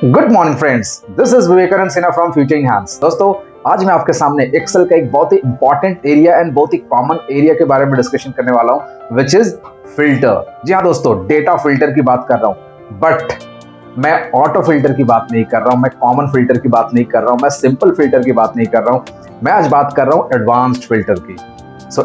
Good morning friends, this is Vivekanand Sinha from future enhance. दोस्तों, आज मैं आपके सामने एक्सेल का एक बहुत ही इंपॉर्टेंट एरिया एंड बहुत ही कॉमन एरिया के बारे में डिस्कशन करने वाला हूं, विच इज फिल्टर। जी हाँ दोस्तों, डेटा फिल्टर की बात कर रहा हूं, बट मैं ऑटो फिल्टर की बात नहीं कर रहा हूं, मैं कॉमन फिल्टर की बात नहीं कर रहा हूं, मैं सिंपल फिल्टर की बात नहीं कर रहा हूं। मैं आज बात कर रहा हूं एडवांस्ड फिल्टर की।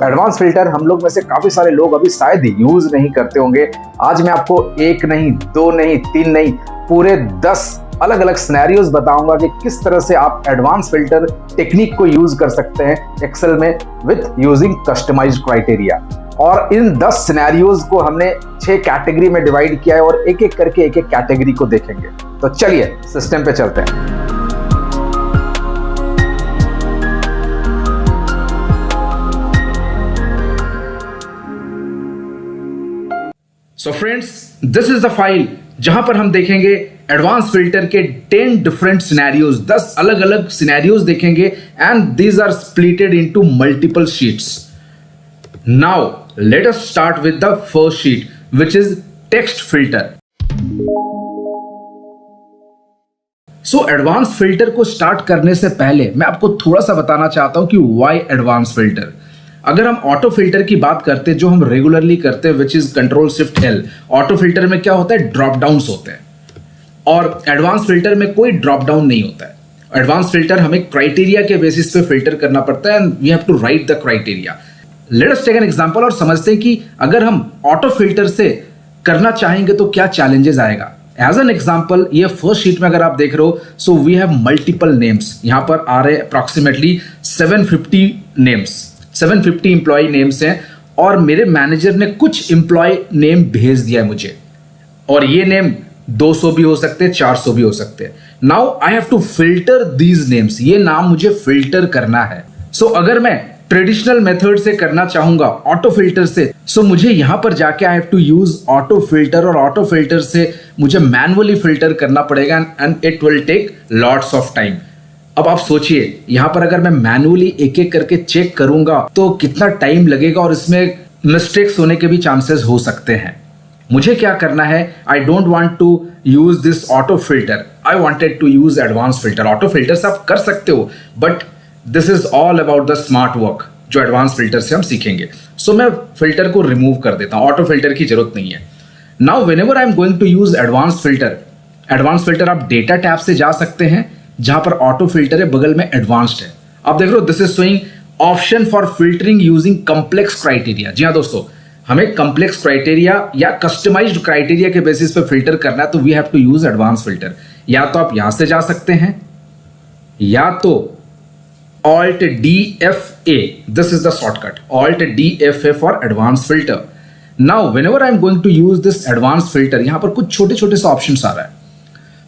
एडवांस फिल्टर हम लोग में से काफी सारे लोग अभी शायद यूज नहीं करते होंगे। आज मैं आपको एक नहीं, दो नहीं, तीन नहीं, पूरे 10 अलग अलग सिनेरियोज बताऊंगा कि किस तरह से आप एडवांस फिल्टर टेक्निक को यूज कर सकते हैं एक्सेल में विथ यूजिंग कस्टमाइज्ड क्राइटेरिया। और इन 10 सिनेरियोज को हमने 6 कैटेगरी में डिवाइड किया है और एक एक करके एक एक कैटेगरी को देखेंगे। तो चलिए सिस्टम पे चलते हैं। So friends, this is the file जहां पर हम देखेंगे एडवांस फिल्टर के 10 डिफरेंट सिनेरियोज, 10 अलग अलग सिनेरियोज देखेंगे and these are splitted into multiple sheets. Now let us start with the first sheet which is text filter. So advance filter को start करने से पहले मैं आपको थोड़ा सा बताना चाहता हूं कि व्हाई एडवांस फिल्टर। अगर हम ऑटो फिल्टर की बात करते हैं जो हम रेगुलरली करते हैं which is control shift L, auto filter में क्या होता है, ड्रॉप डाउन्स होते हैं और एडवांस फिल्टर में कोई ड्रॉप डाउन नहीं होता है। एडवांस फिल्टर हमें क्राइटेरिया के बेसिस पे फिल्टर करना पड़ता है and we have to write the criteria. Let us take an example और समझते हैं कि अगर हम ऑटो फिल्टर से करना चाहेंगे तो क्या चैलेंजेस आएगा। एज एन एग्जाम्पल, ये फर्स्ट शीट में अगर आप देख रहे हो, so we have multiple names. यहां पर आ रहे अप्रॉक्सीमेटली 750 नेम्स, 750 इंप्लॉय नेम्स हैं और मेरे मैनेजर ने कुछ इंप्लॉय नेम भेज दिया है मुझे, और ये नेम 200 भी हो सकते हैं, 400 भी हो सकते हैं। Now I have to filter these names, ये नाम मुझे फिल्टर करना है। सो अगर मैं ट्रेडिशनल मेथड से करना चाहूंगा ऑटो फिल्टर से, सो मुझे यहां पर जाके I have to use auto filter, और ऑटो फिल्टर से मुझे मैनुअली फिल्टर करना पड़ेगा and it will take lots of time. अब आप सोचिए, यहां पर अगर मैं मैनुअली एक एक करके चेक करूंगा तो कितना टाइम लगेगा और इसमें मिस्टेक्स होने के भी चांसेस हो सकते हैं। मुझे क्या करना है, I don't want to use this auto filter, I wanted to use advance filter. Auto filter से आप कर सकते हो, but this is all about the smart work जो एडवांस फिल्टर से हम सीखेंगे। सो मैं फिल्टर को रिमूव कर देता हूं, ऑटो फिल्टर की जरूरत नहीं है। Now whenever I am going to use advance filter आप डेटा टैब से जा सकते हैं जहां पर ऑटो फिल्टर है, बगल में एडवांस्ड है। आप देख रहे हो, this is showing option for filtering using complex criteria. जी हाँ दोस्तों, हमें कॉम्प्लेक्स क्राइटेरिया या कस्टमाइज्ड क्राइटेरिया के बेसिस पे फिल्टर करना है तो we have to use advance filter. या तो आप यहां से जा सकते हैं या तो Alt DFA, this is the shortcut, Alt DFA for advanced filter. Now whenever I am going to use this advanced filter, यहां पर कुछ छोटे छोटे से ऑप्शंस आ रहा है।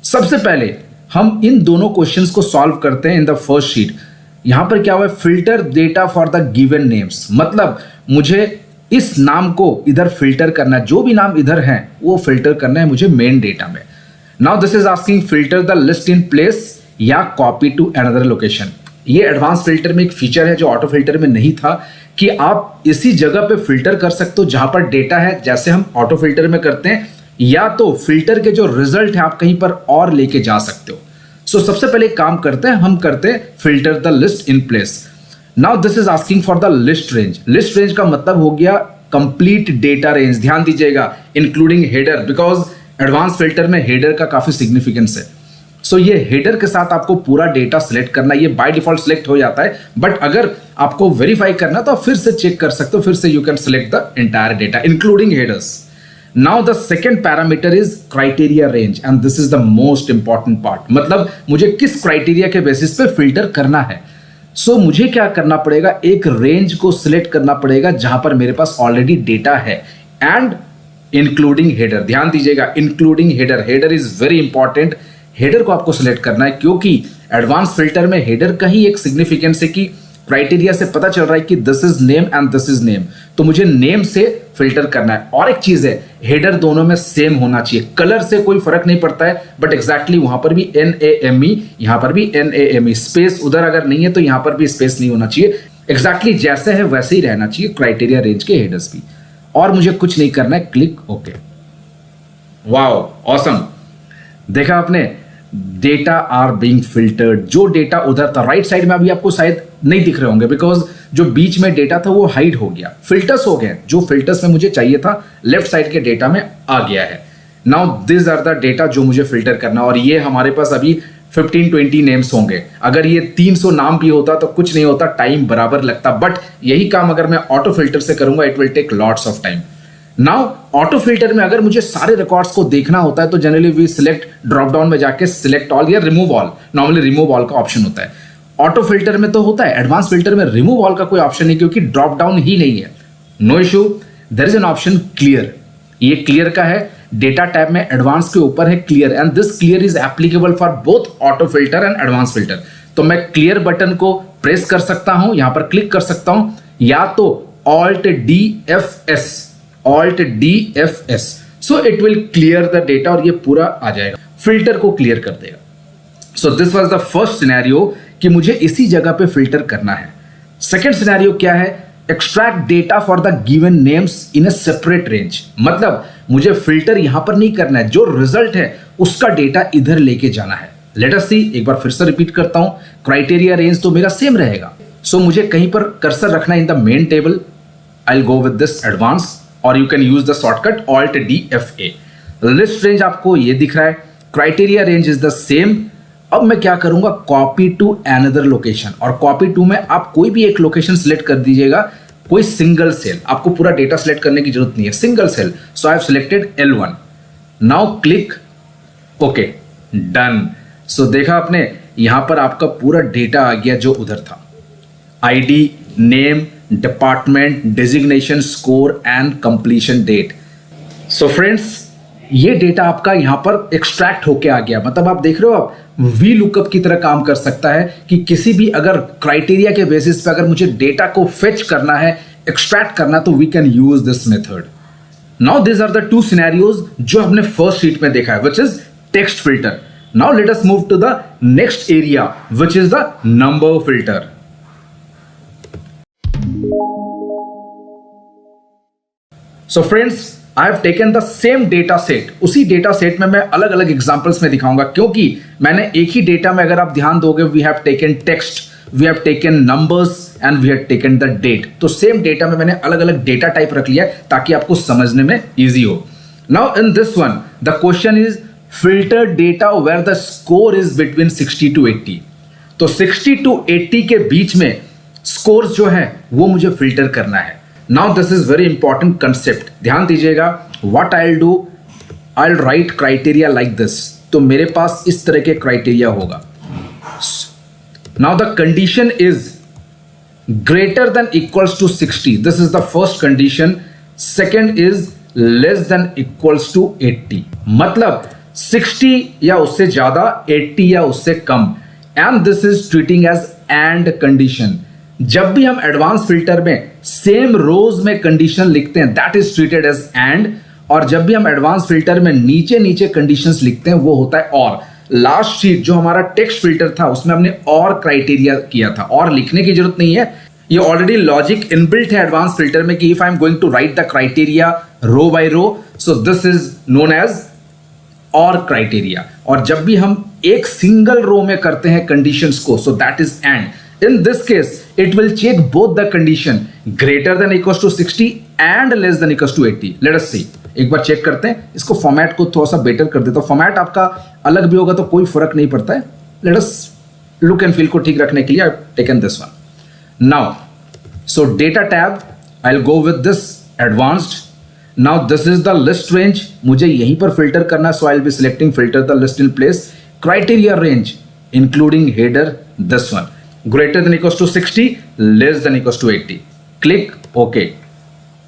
सबसे पहले हम इन दोनों क्वेश्चंस को सॉल्व करते हैं इन द फर्स्ट शीट। यहां पर क्या हुआ है, filter data for the given names, मतलब मुझे इस नाम को इधर फिल्टर करना है, जो भी नाम इधर है वो फिल्टर करना है मुझे मेन डेटा में। Now this is asking filter the list in place या कॉपी टू अनदर लोकेशन। ये एडवांस फिल्टर में एक फीचर है जो ऑटो फिल्टर में नहीं था, कि आप इसी जगह पे फिल्टर कर सकते हो जहां पर डेटा है, जैसे हम ऑटो फिल्टर में करते हैं, या तो फिल्टर के जो रिजल्ट है आप कहीं पर और लेके जा सकते हो। सो सबसे पहले एक काम करते हैं, हम करते हैं filter the list in place. Now this is asking for the list range. List range का मतलब हो गया कंप्लीट डेटा रेंज। ध्यान दीजिएगा, including header, because advance filter में हेडर का काफी सिग्निफिकेंस है। सो ये हेडर के साथ आपको पूरा डेटा सिलेक्ट करना है। ये बाय डिफॉल्ट सिलेक्ट हो जाता है, बट अगर आपको वेरीफाई करना तो आप फिर से चेक कर सकते हो, फिर से you can select the entire data including headers. Now the second parameter is criteria range and this is the most important part, मतलब मुझे किस क्राइटेरिया के बेसिस पे फिल्टर करना है। सो मुझे क्या करना पड़ेगा, एक रेंज को सिलेक्ट करना पड़ेगा जहां पर मेरे पास ऑलरेडी डेटा है एंड इंक्लूडिंग हेडर। ध्यान दीजिएगा, including header, header is very important. Header को आपको सिलेक्ट करना है क्योंकि एडवांस फिल्टर में हेडर का ही एक सिग्निफिकेंस है कि क्राइटेरिया से पता चल रहा है कि this is name and this is name, तो मुझे नेम से फिल्टर करना है। और एक चीज है, हेडर दोनों में सेम होना चाहिए, कलर से कोई फर्क नहीं पड़ता है, बट एग्जैक्टली वहां पर भी NAME, यहां पर भी NAME, स्पेस उधर अगर नहीं है तो यहां पर भी स्पेस नहीं होना चाहिए। एग्जैक्टली जैसे है वैसे ही रहना चाहिए क्राइटेरिया रेंज के हेडर्स भी। और मुझे कुछ नहीं करना है, क्लिक ओके। वाओ ऑसम, देखा आपने, डेटा आर बीइंग फिल्टर्ड। जो डेटा उधर था राइट साइड में अभी आपको शायद नहीं दिख रहे होंगे, बिकॉज जो बीच में डेटा था वो हाइड हो गया, फिल्टर्स हो गए। जो फिल्टर्स में मुझे चाहिए था लेफ्ट साइड के डेटा में आ गया है। Now this are the data जो मुझे फिल्टर करना, और ये हमारे पास अभी 15-20 नेम्स होंगे। अगर ये 300 नाम भी होता तो कुछ नहीं होता, टाइम बराबर लगता, बट यही काम अगर मैं ऑटो फिल्टर से करूंगा it will take lots of time. Now auto filter में अगर मुझे सारे रिकॉर्ड्स को देखना होता है तो generally we select drop down में जाके सिलेक्ट ऑल या remove all, normally remove all का ऑप्शन होता है। ऑटो फिल्टर में तो होता है, एडवांस फिल्टर में रिमूव ऑल का कोई ऑप्शन नहीं, क्योंकि ड्रॉप डाउन ही नहीं है। No issue, there is an option clear. ये क्लियर का है, डेटा टैब में एडवांस के ऊपर है clear, and this clear is applicable for both auto filter and advance filter. तो मैं क्लियर बटन को प्रेस कर सकता हूं, यहां पर क्लिक कर सकता हूं, या तो alt D F S, so it will clear the data और ये पूरा आ जाएगा, फिल्टर को क्लियर कर देगा। So this was the first scenario कि मुझे इसी जगह पे फिल्टर करना है। सेकेंड सिनेरियो क्या है, extract data for the given names in a separate range. मतलब मुझे फिल्टर यहां पर नहीं करना है, जो रिजल्ट है उसका डेटा इधर लेके जाना है। लेट अस सी, एक बार फिर से रिपीट करता हूं, क्राइटेरिया रेंज तो मेरा सेम रहेगा। सो मुझे कहीं पर कर्सर रखना in the main table, I will go with this advance, और you can use the shortcut alt D F A. List range आपको ये दिख रहा है, criteria range is the same. अब मैं क्या करूंगा, कॉपी टू अनदर लोकेशन, और कॉपी टू में आप कोई भी एक लोकेशन सिलेक्ट कर दीजिएगा, कोई सिंगल सेल, आपको पूरा डेटा सिलेक्ट करने की जरूरत नहीं है, single cell. So I have selected L1, now click okay, done. सो देखा आपने, यहां पर आपका पूरा डेटा आ गया जो उधर था, ID, name, department, designation, score and completion date. So friends, ये डेटा आपका यहां पर एक्सट्रैक्ट होके आ गया। मतलब आप देख रहे हो, आप वी लुकअप की तरह काम कर सकता है कि किसी भी अगर क्राइटेरिया के बेसिस पे अगर मुझे डेटा को फेच करना है, एक्सट्रैक्ट करना, तो we can use this method. Now this are the two scenarios जो हमने फर्स्ट शीट में देखा है, which is text filter. Now let us move to the next area which is the number filter. So friends, I have taken the same data set, उसी data set में मैं अलग अलग एग्जांपल्स में दिखाऊंगा, क्योंकि मैंने एक ही डेटा में अगर आप ध्यान दोगे, we have taken text, we have taken numbers and we have taken the date. तो सेम डेटा में मैंने अलग अलग डेटा टाइप रख लिया ताकि आपको समझने में इजी हो। Now in this one the question is filter data where the score is between 60 to 80। तो 60 to 80 के बीच में स्कोर जो है वो मुझे फिल्टर करना है। Now this is very important concept, ध्यान दीजिएगा। What I will do, I will write criteria like this. तो मेरे पास इस तरह के क्राइटेरिया होगा। Now the condition is greater than equals to 60, this is the first condition. Second is less than equals to 80, मतलब 60 या उससे ज्यादा, 80 या उससे कम। And this is treating as and condition. जब भी हम एडवांस फिल्टर में सेम रोज में कंडीशन लिखते हैं, that is treated as and. और जब भी हम एडवांस फिल्टर में नीचे नीचे कंडीशंस लिखते हैं, वो होता है और। लास्ट शीट जो हमारा टेक्स्ट फिल्टर था उसमें हमने और क्राइटेरिया किया था, और लिखने की जरूरत नहीं है, ये ऑलरेडी लॉजिक इनबिल्ट है एडवांस फिल्टर में कि if I am going to write the criteria row by row, so this is known as or criteria. और जब भी हम एक सिंगल रो में करते हैं कंडीशंस को, सो that is and. In this case, it will check both the condition greater than equals to 60 and less than equals to 80. Let us see. एक बार चेक करते हैं, इसको फॉर्मेट को थोड़ा सा बेटर कर देता हूं। फॉर्मेट आपका अलग भी होगा तो कोई फर्क नहीं पड़ता है। Let us look and feel को ठीक रखने के लिए I've taken this one. Now, so data tab, I'll go with this advanced. Now this is the list range. मुझे यहीं पर फिल्टर करना, so I'll be selecting filter the list in place. Criteria range, including header, this one. Greater than equals to 60, less than equals to 80. Click OK.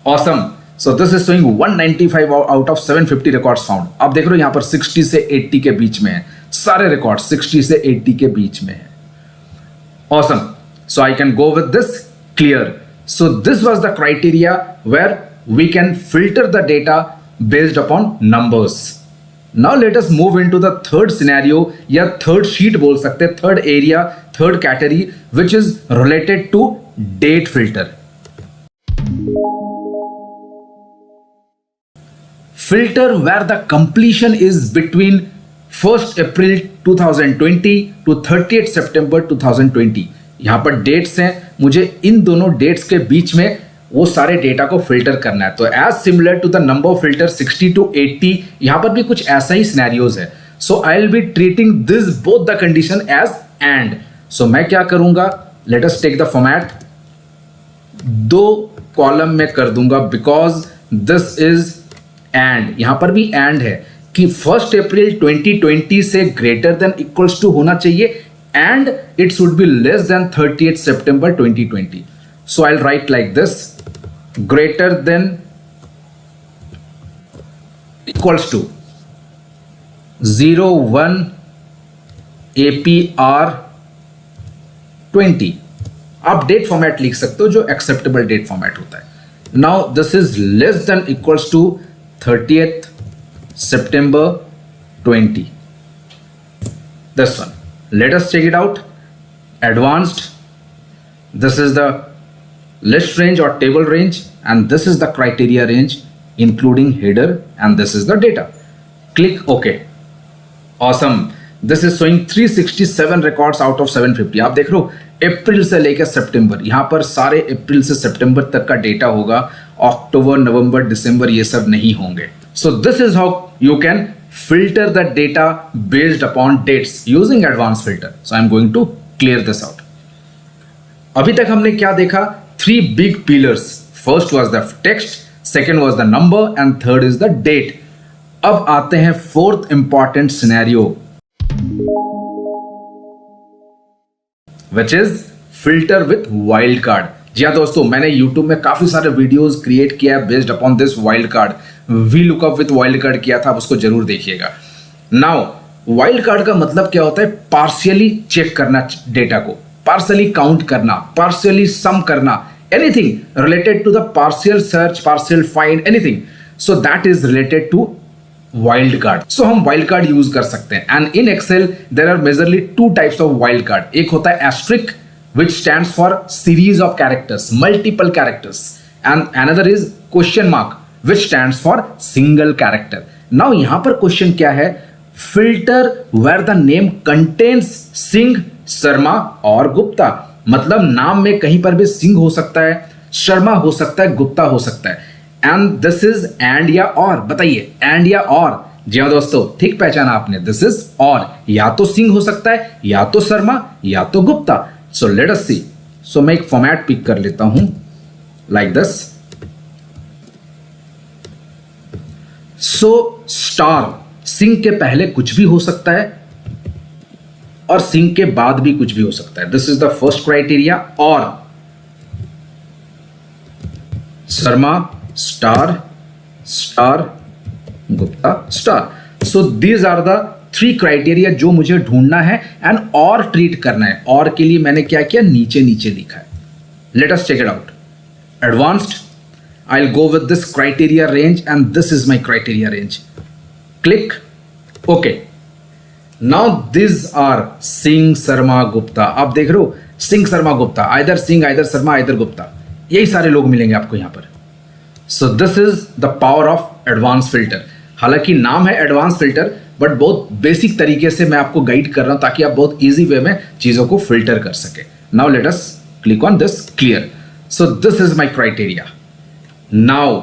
Awesome. So this is showing 195 out of 750 records found. आप देख रहे हो यहाँ पर 60 से 80 के बीच में है, सारे रिकॉर्ड 60 से 80 के बीच में है। Awesome. So I can go with this clear. So this was the criteria where we can filter the data based upon numbers. Now let us move into the third scenario या third sheet बोल सकते हैं, third area, third category, which is related to date filter. Filter where the completion is between 1st April 2020 to 30 सितंबर 2020। यहां पर dates हैं, मुझे इन दोनों dates के बीच में वो सारे डेटा को फिल्टर करना है। तो as similar to the number filter 60 to 80, यहां पर भी कुछ ऐसा ही सिनेरियोज है। So I will be treating this both the condition as and. So मैं क्या करूंगा, let us take the format, 2 column में कर दूंगा बिकॉज दिस इज एंड। यहां पर भी एंड है कि 1 अप्रैल 2020 से ग्रेटर देन इक्वल्स टू होना चाहिए and it should be less than 30 September 2020। So I will right like this, greater than equals to 01 APR 20। आप डेट फॉर्मेट लिख सकते हो जो एक्सेप्टेबल डेट फॉर्मेट होता है। Now this is less than equals to 30 September 20। This one, let us check it out. Advanced, this is the list range or table range and this is the criteria range including header and this is the data. Click OK. Awesome. This is showing 367 records out of 750। आप देख रहे हो अप्रैल से लेकर सितंबर, यहां पर सारे अप्रैल से सितंबर तक का डेटा होगा, अक्टूबर नवंबर दिसंबर ये सब नहीं होंगे। So this is how you can filter the data based upon dates using advanced filter. So I'm going to clear this out. अभी तक हमने क्या देखा, 3 big pillars. First was the text, second was the number and third is the date. अब आते हैं 4th important scenario, which is filter with wildcard. जी हाँ दोस्तों, मैंने YouTube में काफी सारे वीडियोस क्रिएट किया है based upon this wild card. VLOOKUP with wild card किया था, आप उसको जरूर देखिएगा। नाउ वाइल्ड कार्ड का मतलब क्या होता है, पार्शियली चेक करना डेटा को, पार्शियली काउंट करना, पार्शियली सम करना, anything related to the partial search, partial find, anything. So that is related to wild card. So हम वाइल्ड कार्ड यूज कर सकते हैं and in Excel there are majorly 2 types of wild card. एक होता है asterisk which stands for series of characters, multiple characters, and another is question mark which stands for single character. Now यहां पर question क्या है, filter where the name contains Singh, Sharma और गुप्ता। मतलब नाम में कहीं पर भी सिंह हो सकता है, शर्मा हो सकता है, गुप्ता हो सकता है। एंड दिस इज एंड या और। बताइए एंड या और? जी हाँ दोस्तों, ठीक पहचाना आपने, दिस इज और। या तो सिंह हो सकता है, या तो शर्मा, या तो गुप्ता। सो लेट अस सी। सो मैं एक फॉर्मेट पिक कर लेता हूं like this. So star, Singh के पहले कुछ भी हो सकता है और सिंह के बाद भी कुछ भी हो सकता है। This is the first criteria. और Sharma star, star Gupta star. So these are the 3 criteria जो मुझे ढूंढना है एंड और ट्रीट करना है। और के लिए मैंने क्या किया, नीचे नीचे लिखा है। Let us check it out. Advanced, I will go with this criteria range and this is my criteria range. Click okay. Now this are Singh, Sharma, Gupta. आप देख रहे हो Singh, Sharma, Gupta, either Singh, either Sharma, either Gupta, यही सारे लोग मिलेंगे आपको यहां पर। So this is the power of advance filter. हालांकि नाम है एडवांस फिल्टर, बट बहुत बेसिक तरीके से मैं आपको गाइड कर रहा हूं ताकि आप बहुत इजी वे में चीजों को फिल्टर कर सके। Now let us click on this clear. So this is my criteria. Now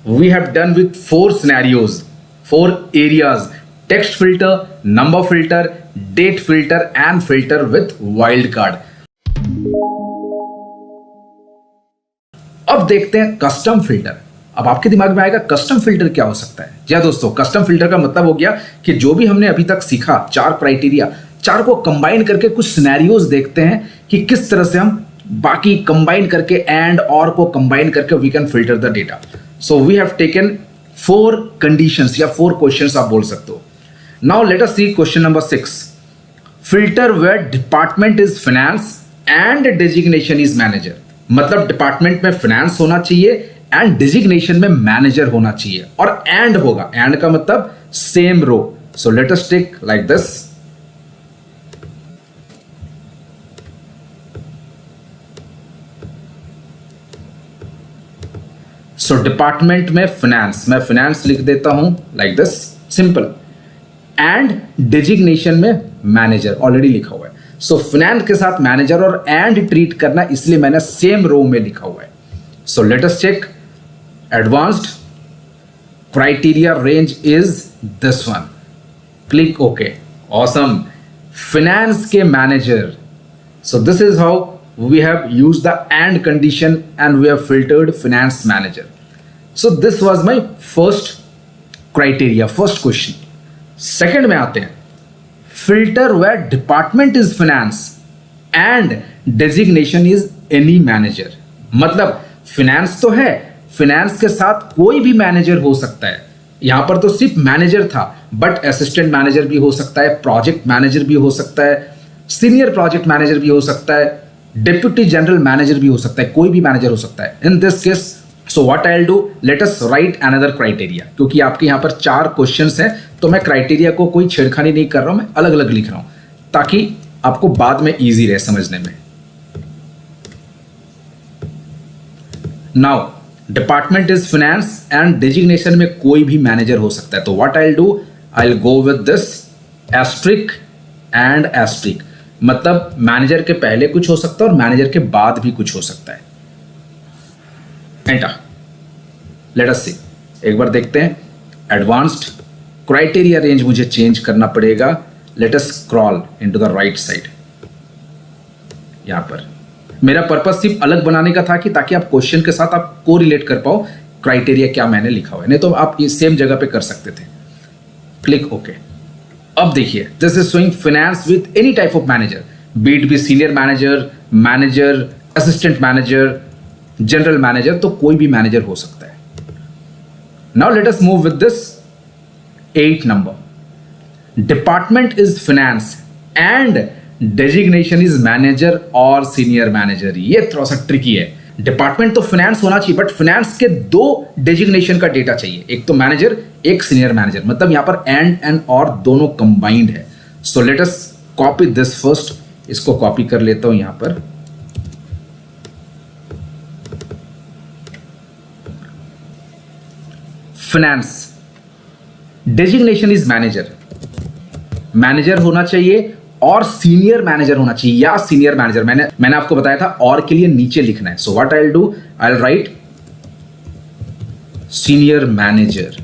we have done with 4 scenarios, 4 areas, text filter, number filter, date filter and filter with wild card. अब देखते हैं custom filter. अब आपके दिमाग में आएगा custom filter क्या हो सकता है। जी दोस्तों, कस्टम फिल्टर का मतलब हो गया कि जो भी हमने अभी तक सीखा, 4 क्राइटेरिया, 4 को कंबाइन करके कुछ सिनेरियोज देखते हैं कि किस तरह से हम बाकी कंबाइन करके एंड और को कंबाइन करके we can filter the data. So we have taken 4 conditions या 4 क्वेश्चंस आप बोल सकते हो। Now let us see question number 6। Filter where department is finance and designation is manager. मतलब डिपार्टमेंट में फाइनेंस होना चाहिए एंड डिजिग्नेशन में मैनेजर होना चाहिए और एंड होगा। एंड का मतलब same row. So let us take like this. So department में फाइनेंस, मैं फाइनेंस लिख देता हूं like this, simple. And designation में मैनेजर ऑलरेडी लिखा हुआ है। सो फिनेंस के साथ मैनेजर और एंड ट्रीट करना, इसलिए मैंने सेम रो में लिखा हुआ है। So let us check. Advanced criteria range is this one. Click OK. Awesome. Finance के manager. So this is how we have used the and condition and we have filtered finance manager. So this was my first criteria, first question. Second में आते हैं, filter where department is finance and designation is any manager. मतलब finance तो है, finance के साथ कोई भी मैनेजर हो सकता है। यहां पर तो सिर्फ मैनेजर था, बट असिस्टेंट मैनेजर भी हो सकता है, प्रोजेक्ट मैनेजर भी हो सकता है, सीनियर प्रोजेक्ट मैनेजर भी हो सकता है, डिप्यूटी जनरल मैनेजर भी हो सकता है, कोई भी मैनेजर हो सकता है। In this case, so what I will do, let us right another criteria. क्योंकि आपके यहां पर 4 क्वेश्चंस हैं, तो मैं क्राइटेरिया को कोई छेड़खानी नहीं कर रहा हूं, मैं अलग अलग लिख रहा हूं ताकि आपको बाद में ईजी रहे समझने में। Now department is finance and designation में कोई भी मैनेजर हो सकता है, तो what I will do, I will go with this asterisk and asterisk. मतलब मैनेजर के पहले कुछ हो सकता है और मैनेजर के बाद भी कुछ हो सकता है। एंटर। लेट अस सी, एक बार देखते हैं। एडवांस्ड क्राइटेरिया रेंज मुझे चेंज करना पड़ेगा। Let us scroll into the right side. यहां पर मेरा पर्पस सिर्फ अलग बनाने का था कि ताकि आप क्वेश्चन के साथ आप को रिलेट कर पाओ क्राइटेरिया क्या मैंने लिखा हुआ है, नहीं तो आप इस सेम जगह पे कर सकते थे। Click okay. अब देखिए, this is showing finance with any type of manager, B it be senior manager, manager, assistant manager, general manager, तो कोई भी मैनेजर हो सकता है। Now let us move with this 8 number. Department is finance and designation is manager और senior manager. ये थोड़ा सा ट्रिकी है। डिपार्टमेंट तो फाइनेंस होना चाहिए, बट फाइनेंस के 2 डेजिग्नेशन का डेटा चाहिए, एक तो मैनेजर, एक सीनियर मैनेजर। मतलब यहां पर एंड और दोनों कंबाइंड है। So let us copy this first. इसको कॉपी कर लेता हूं यहां पर। Finance designation is manager, manager होना चाहिए और सीनियर मैनेजर होना चाहिए या सीनियर मैनेजर। मैंने आपको बताया था और के लिए नीचे लिखना है। So what I will do, I will right senior manager.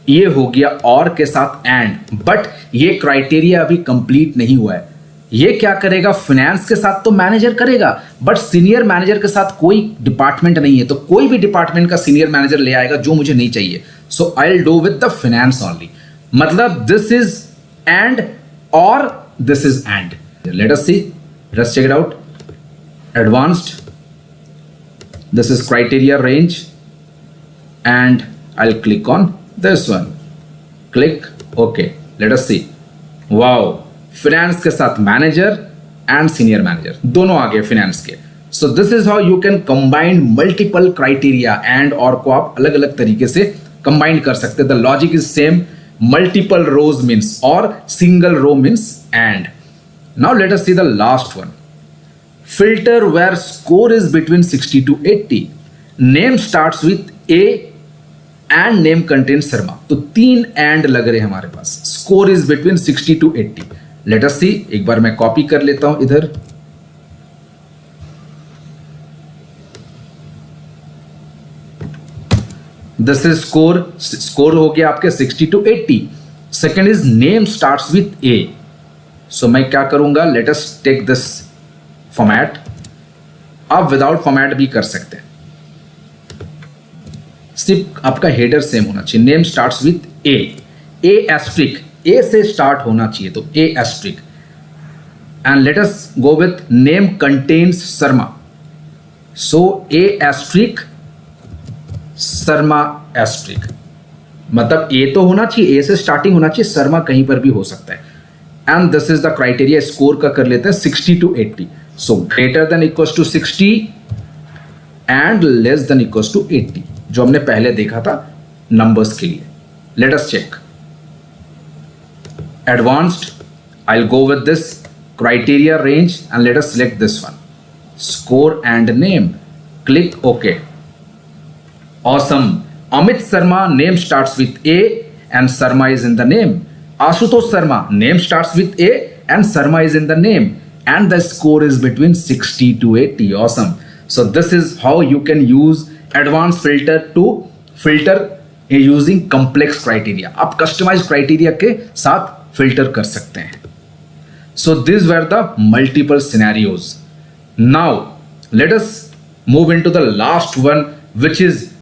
ये हो गया और के साथ एंड, बट ये क्राइटेरिया अभी कंप्लीट नहीं हुआ है। ये क्या करेगा, फाइनेंस के साथ तो मैनेजर करेगा, बट सीनियर मैनेजर के साथ कोई डिपार्टमेंट नहीं है, तो कोई भी डिपार्टमेंट का सीनियर मैनेजर ले आएगा जो मुझे नहीं चाहिए। So I will do with the finance only. मतलब this is and or this is and. Let us see, let's check it out. Advanced, this is criteria range and I'll click on this one. Click OK. Let us see. Wow, finance के साथ manager and senior manager दोनों आ गए finance के। So this is how you can combine multiple criteria and और को आप अलग अलग तरीके से combine कर सकते हैं। The logic is same. Multiple rows means or single row means and. Now let us see the last one. Filter where score is between 60 to 80. Name starts with A and name contains Sharma. तो 3 and लग रहे हैं हमारे पास। Score is between 60 to 80. Let us see. एक बार मैं copy कर लेता हूं इधर। This is score. स्कोर हो गया आपके 60 to 80। Second is name starts with A. So मैं क्या करूंगा, let us take this format. आप विदाउट फॉर्मेट भी कर सकते हैं, सिर्फ आपका हेडर सेम होना चाहिए। Name starts with A, A asterisk, A से स्टार्ट होना चाहिए, तो A asterisk. And let us go with name contains Sharma. So A asterisk Sharma asterisk. मतलब ए तो होना चाहिए, ए से स्टार्टिंग होना चाहिए, शर्मा कहीं पर भी हो सकता है। And this is the criteria. Score का कर लेते हैं 60 to 80। So greater than equals to 60 and less than equals to 80, जो हमने पहले देखा था नंबर्स के लिए। Let us check. Advanced, I will go with this criteria range and let us select this one, score and name. Click OK. Awesome. Amit Sharma, name starts with A and Sharma is in the name. Ashutosh Sharma, name starts with A and Sharma is in the name, and the score is between 60 to 80. Awesome. So this is how you can use advanced filter to filter using complex criteria. आप customized criteria के साथ filter कर सकते हैं. So these were the multiple scenarios. Now let us move into the last one, which is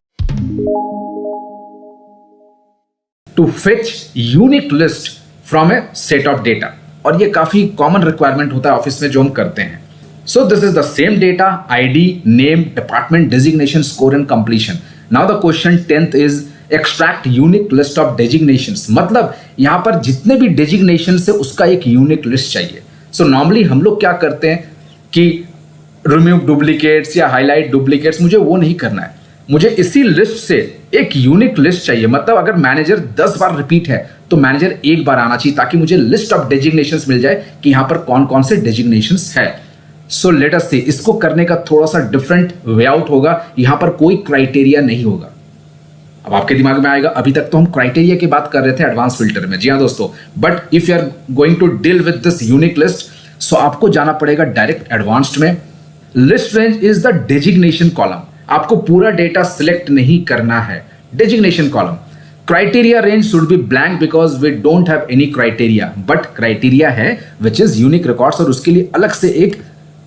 to fetch unique list from a set of data. और ये काफी common requirement होता है ऑफिस में जो हम करते हैं. So this is the same data, ID, name, department, designation, score and completion. Now the question 10th is extract unique list of designations. मतलब यहाँ पर जितने भी designations है उसका एक unique list चाहिए. So normally हम लोग क्या करते हैं कि remove duplicates या highlight duplicates, मुझे वो नहीं करना है. मुझे इसी लिस्ट से एक यूनिक लिस्ट चाहिए. मतलब अगर मैनेजर 10 बार रिपीट है तो मैनेजर एक बार आना चाहिए, ताकि मुझे लिस्ट ऑफ डेजिग्नेशंस मिल जाए कि यहां पर कौन कौन से डेजिग्नेशंस है. सो लेट अस सी. इसको करने का थोड़ा सा डिफरेंट वे आउट होगा. यहां पर कोई क्राइटेरिया नहीं होगा. अब आपके दिमाग में आएगा अभी तक तो हम क्राइटेरिया की बात कर रहे थे एडवांस फिल्टर में. जी हाँ दोस्तों, but if you are going to deal with this unique list, so आपको जाना पड़ेगा डायरेक्ट एडवांस्ड में. List range is the designation column. आपको पूरा डेटा सिलेक्ट नहीं करना है. Designation column. Criteria range should be blank because we don't have any criteria, but criteria है विच इज यूनिक रिकॉर्ड्स, और उसके लिए अलग से एक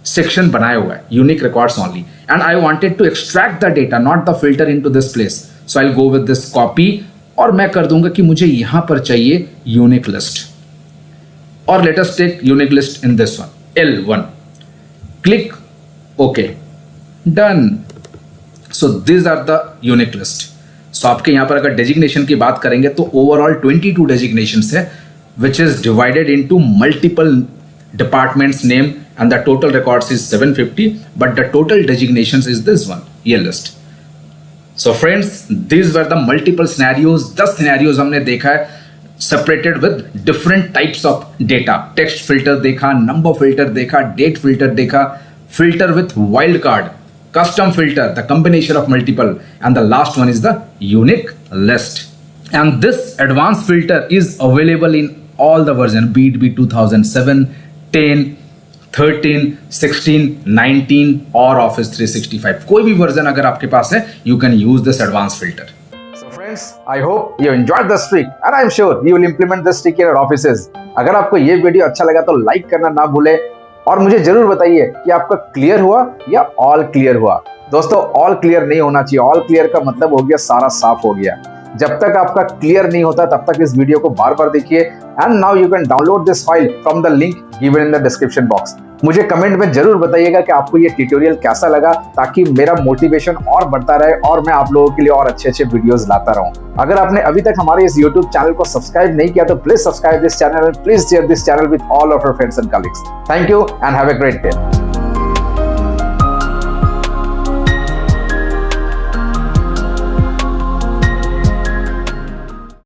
सेक्शन बनाया हुआ है, unique records only. And I wanted to extract the data, not the filter into this place. So I will go with this copy और मैं कर दूंगा कि मुझे यहां पर चाहिए यूनिक लिस्ट. और let us take unique list in this one, L1. Click okay, done. So this are the unique list. सो आपके यहां पर अगर डेजिग्नेशन की बात करेंगे तो ओवरऑल 22 डेजिग्नेशंस है, which is divided into multiple departments name, and the total records is 750, but the total designations is this one, ये लिस्ट. So friends, these were the multiple scenarios. 10 scenarios हमने देखा है, separated with different types of data. Text filter देखा, number filter देखा, date filter देखा, filter with wild card, custom filter, the combination of multiple, and the last one is the unique list. And this advanced filter is available in all the version, be it 2007, 10, 13, 16, 19 और Office 365. कोई भी version अगर आपके पास है, you can use this advanced filter. So friends, I hope you enjoyed this trick and I am sure you will implement this trick in your offices. अगर आपको ये video अच्छा लगा तो लाइक करना ना भूले, और मुझे जरूर बताइए कि आपका क्लियर हुआ या ऑल क्लियर हुआ. दोस्तों, ऑल क्लियर नहीं होना चाहिए. ऑल क्लियर का मतलब हो गया सारा साफ हो गया. जब तक आपका क्लियर नहीं होता तब तक इस वीडियो को बार बार देखिए. And now you can download this file from the link given in the description box. मुझे कमेंट में जरूर बताइएगा कि आपको ये ट्यूटोरियल कैसा लगा, ताकि मेरा मोटिवेशन और बढ़ता रहे और मैं आप लोगों के लिए और अच्छे अच्छे वीडियोस लाता रहूं. अगर आपने अभी तक हमारे इस YouTube चैनल को सब्सक्राइब नहीं किया तो please subscribe this channel and please share this channel with all of your friends and colleagues. Thank you and have a great day.